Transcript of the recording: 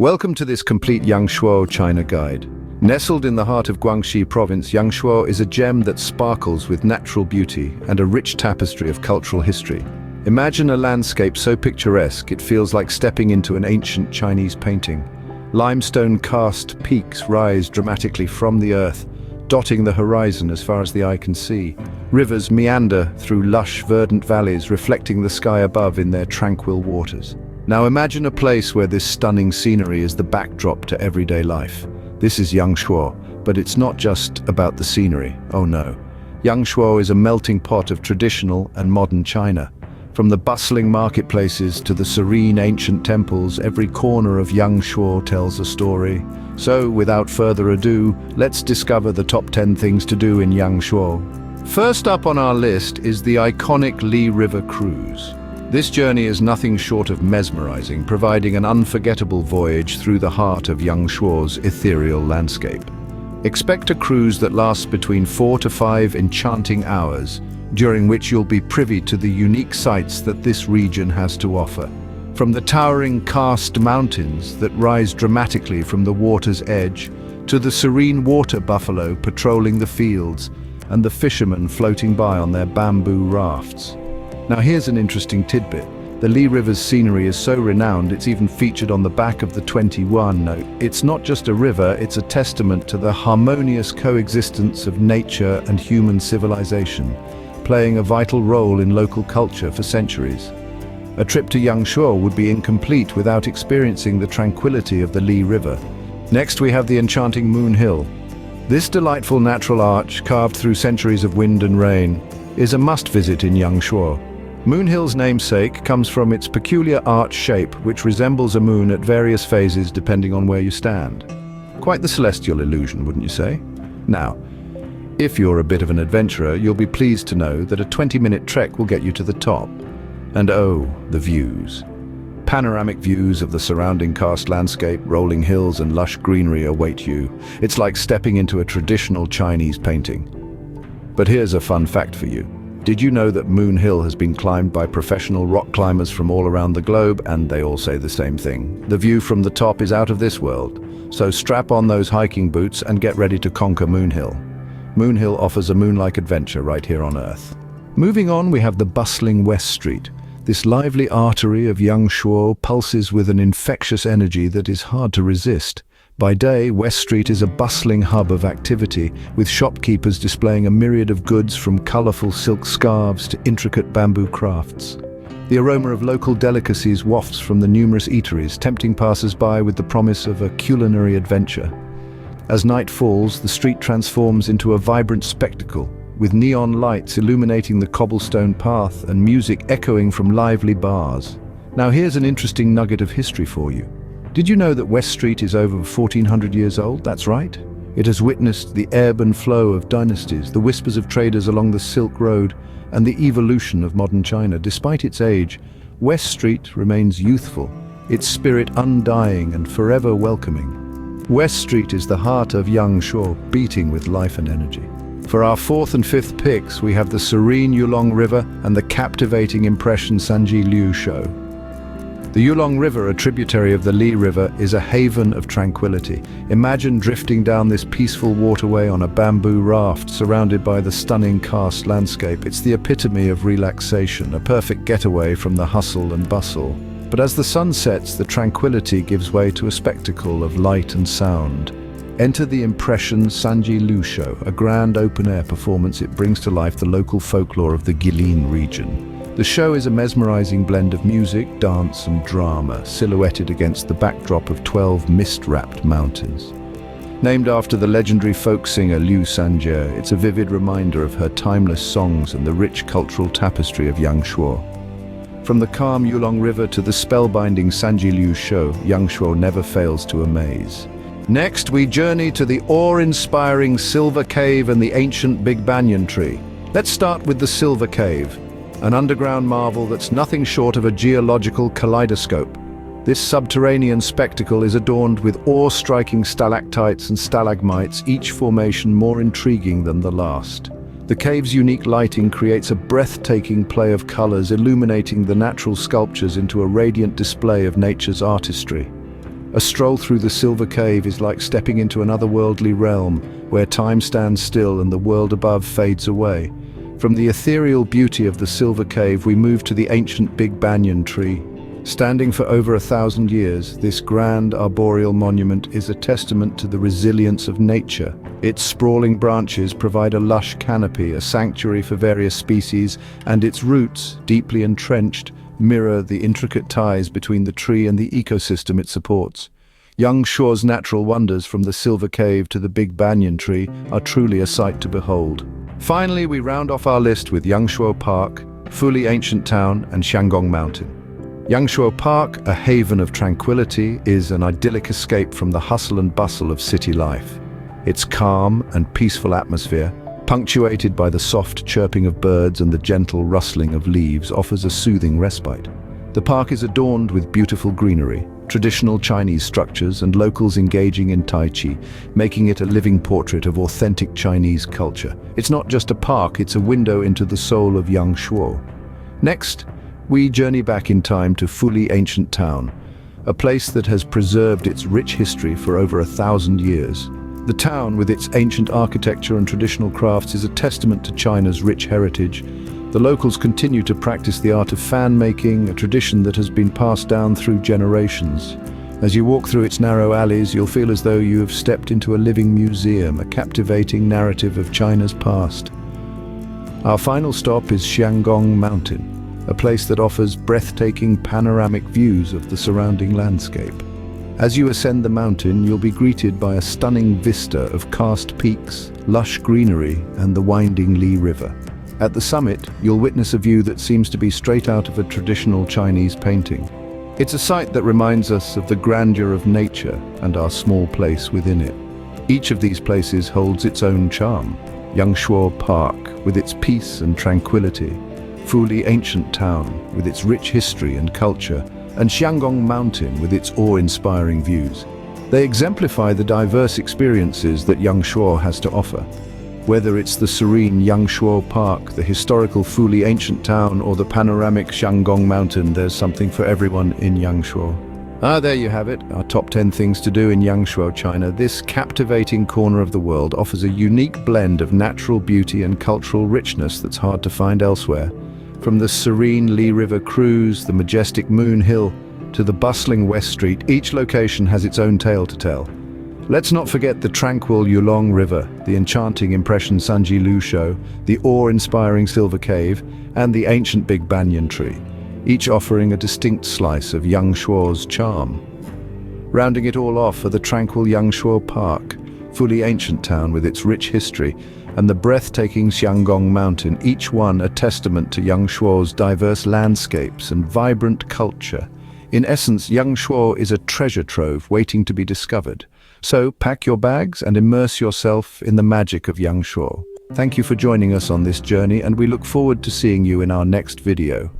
Welcome to this complete Yangshuo China guide. Nestled in the heart of Guangxi province, Yangshuo is a gem that sparkles with natural beauty and a rich tapestry of cultural history. Imagine a landscape so picturesque it feels like stepping into an ancient Chinese painting. Limestone karst peaks rise dramatically from the earth, dotting the horizon as far as the eye can see. Rivers meander through lush, verdant valleys, reflecting the sky above in their tranquil waters. Now imagine a place where this stunning scenery is the backdrop to everyday life. This is Yangshuo, but it's not just about the scenery. Oh no. Yangshuo is a melting pot of traditional and modern China. From the bustling marketplaces to the serene ancient temples, every corner of Yangshuo tells a story. So, without further ado, let's discover the top 10 things to do in Yangshuo. First up on our list is the iconic Li River cruise. This journey is nothing short of mesmerizing, providing an unforgettable voyage through the heart of Yangshuo's ethereal landscape. Expect a cruise that lasts between 4 to 5 enchanting hours, during which you'll be privy to the unique sights that this region has to offer. From the towering karst mountains that rise dramatically from the water's edge, to the serene water buffalo patrolling the fields, and the fishermen floating by on their bamboo rafts. Now here's an interesting tidbit. The Li River's scenery is so renowned it's even featured on the back of the 21 note. It's not just a river, it's a testament to the harmonious coexistence of nature and human civilization, playing a vital role in local culture for centuries. A trip to Yangshuo would be incomplete without experiencing the tranquility of the Li River. Next we have the enchanting Moon Hill. This delightful natural arch, carved through centuries of wind and rain, is a must-visit in Yangshuo. Moon Hill's namesake comes from its peculiar arch shape, which resembles a moon at various phases depending on where you stand. Quite the celestial illusion, wouldn't you say? Now, if you're a bit of an adventurer, you'll be pleased to know that a 20-minute trek will get you to the top. And oh, the views. Panoramic views of the surrounding karst landscape, rolling hills and lush greenery await you. It's like stepping into a traditional Chinese painting. But here's a fun fact for you. Did you know that Moon Hill has been climbed by professional rock climbers from all around the globe, and they all say the same thing? The view from the top is out of this world. So strap on those hiking boots and get ready to conquer Moon Hill. Moon Hill offers a moon-like adventure right here on Earth. Moving on, we have the bustling West Street. This lively artery of Yangshuo pulses with an infectious energy that is hard to resist. By day, West Street is a bustling hub of activity, with shopkeepers displaying a myriad of goods from colorful silk scarves to intricate bamboo crafts. The aroma of local delicacies wafts from the numerous eateries, tempting passers-by with the promise of a culinary adventure. As night falls, the street transforms into a vibrant spectacle, with neon lights illuminating the cobblestone path and music echoing from lively bars. Now here's an interesting nugget of history for you. Did you know that West Street is over 1400 years old? That's right. It has witnessed the ebb and flow of dynasties, the whispers of traders along the Silk Road, and the evolution of modern China. Despite its age, West Street remains youthful, its spirit undying and forever welcoming. West Street is the heart of Yangshuo, beating with life and energy. For our fourth and fifth picks, we have the serene Yulong River and the captivating impression Sanji Liu show. The Yulong River, a tributary of the Li River, is a haven of tranquility. Imagine drifting down this peaceful waterway on a bamboo raft surrounded by the stunning karst landscape. It's the epitome of relaxation, a perfect getaway from the hustle and bustle. But as the sun sets, the tranquility gives way to a spectacle of light and sound. Enter the impression Sanji Liu show, a grand open-air performance. It brings to life the local folklore of the Guilin region. The show is a mesmerizing blend of music, dance and drama, silhouetted against the backdrop of 12 mist-wrapped mountains. Named after the legendary folk singer Liu Sanjie, it's a vivid reminder of her timeless songs and the rich cultural tapestry of Yangshuo. From the calm Yulong River to the spellbinding Sanji Liu show, Yangshuo never fails to amaze. Next, we journey to the awe-inspiring Silver Cave and the ancient Big Banyan tree. Let's start with the Silver Cave, an underground marvel that's nothing short of a geological kaleidoscope. This subterranean spectacle is adorned with awe-striking stalactites and stalagmites, each formation more intriguing than the last. The cave's unique lighting creates a breathtaking play of colors, illuminating the natural sculptures into a radiant display of nature's artistry. A stroll through the Silver Cave is like stepping into an otherworldly realm where time stands still and the world above fades away. From the ethereal beauty of the Silver Cave, we move to the ancient big banyan tree. Standing for over 1,000 years, this grand arboreal monument is a testament to the resilience of nature. Its sprawling branches provide a lush canopy, a sanctuary for various species, and its roots, deeply entrenched, mirror the intricate ties between the tree and the ecosystem it supports. Yangshuo's natural wonders, from the Silver Cave to the big banyan tree, are truly a sight to behold. Finally, we round off our list with Yangshuo Park, fully ancient town, and Xiangong Mountain. Yangshuo Park, a haven of tranquility, is an idyllic escape from the hustle and bustle of city life. Its calm and peaceful atmosphere, punctuated by the soft chirping of birds and the gentle rustling of leaves, offers a soothing respite. The park is adorned with beautiful greenery, traditional Chinese structures, and locals engaging in Tai Chi, making it a living portrait of authentic Chinese culture. It's not just a park, it's a window into the soul of Yangshuo. Next, we journey back in time to fully ancient town, a place that has preserved its rich history for over 1,000 years. The town, with its ancient architecture and traditional crafts, is a testament to China's rich heritage. The locals continue to practice the art of fan making, a tradition that has been passed down through generations. As you walk through its narrow alleys, you'll feel as though you have stepped into a living museum, a captivating narrative of China's past. Our final stop is Xiangong Mountain, a place that offers breathtaking panoramic views of the surrounding landscape. As you ascend the mountain, you'll be greeted by a stunning vista of karst peaks, lush greenery, and the winding Li River. At the summit, you'll witness a view that seems to be straight out of a traditional Chinese painting. It's a sight that reminds us of the grandeur of nature and our small place within it. Each of these places holds its own charm. Yangshuo Park, with its peace and tranquility, fully ancient town, with its rich history and culture, and Xiangong Mountain, with its awe-inspiring views. They exemplify the diverse experiences that Yangshuo has to offer. Whether it's the serene Yangshuo Park, the historical fully ancient town, or the panoramic Xiangong Mountain, there's something for everyone in Yangshuo. There you have it, our top 10 things to do in Yangshuo, China. This captivating corner of the world offers a unique blend of natural beauty and cultural richness that's hard to find elsewhere. From the serene Li River cruise, the majestic Moon Hill, to the bustling West Street, each location has its own tale to tell. Let's not forget the tranquil Yulong River, the enchanting Impression Sanji Lu Show, the awe-inspiring Silver Cave, and the ancient Big Banyan tree, each offering a distinct slice of Yangshuo's charm. Rounding it all off are the tranquil Yangshuo Park, fully ancient town with its rich history, and the breathtaking Xiangong Mountain, each one a testament to Yangshuo's diverse landscapes and vibrant culture. In essence, Yangshuo is a treasure trove waiting to be discovered. So pack your bags and immerse yourself in the magic of Yangshuo. Thank you for joining us on this journey, and we look forward to seeing you in our next video.